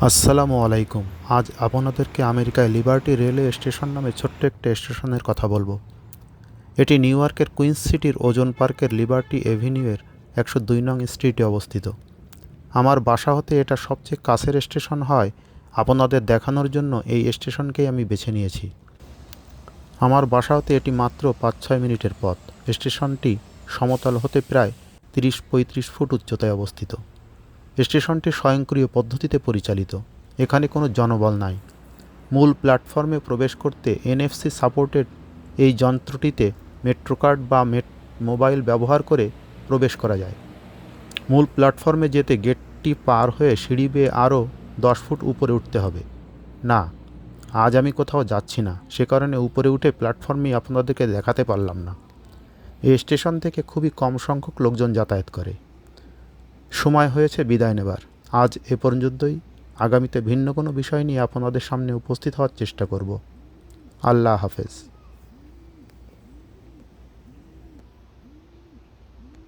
আসসালামু আলাইকুম। আজ আপনাদেরকে আমেরিকায় লিবার্টি রেলওয়ে স্টেশন নামে ছোট্ট একটা স্টেশনের কথা বলবো। এটি নিউ ইয়র্কের কুইন্স সিটির ওজন পার্কের লিবার্টি এভিনিউয়ের 102 নং স্ট্রিটে অবস্থিত। আমার বাসা হতে এটা সবচেয়ে কাছের স্টেশন হয় আপনাদের দেখানোর জন্য এই স্টেশনকেই আমি বেছে নিয়েছি। আমার বাসা হতে এটি মাত্র 5-6 মিনিটের পথ। স্টেশনটি সমতল হতে প্রায় 30-35 ফুট উচ্চতায় অবস্থিত। স্টেশনটি স্বয়ংক্রিয় পদ্ধতিতে পরিচালিত। এখানে কোনো জনবল নাই। মূল প্ল্যাটফর্মে প্রবেশ করতে এনএফসি সাপোর্টেড এই যন্ত্রটিতে মেট্রোকার্ড বা মোবাইল ব্যবহার করে প্রবেশ করা যায়। মূল প্ল্যাটফর্মে যেতে গেটটি পার হয়ে সিঁড়ি বেয়ে আরও 10 ফুট উপরে উঠতে হবে। না, আজ আমি কোথাও যাচ্ছি না, সে কারণে উপরে উঠে প্ল্যাটফর্মই আপনাদেরকে দেখাতে পারলাম না। এই স্টেশন থেকে খুবই কম সংখ্যক লোকজন যাতায়াত করে। সময় হয়েছে বিদায় নেবার। আজ এ পর্যন্তই। আগামীতে ভিন্ন কোনো বিষয় নিয়ে আপনাদের সামনে উপস্থিত হওয়ার চেষ্টা করব। আল্লাহ হাফেজ।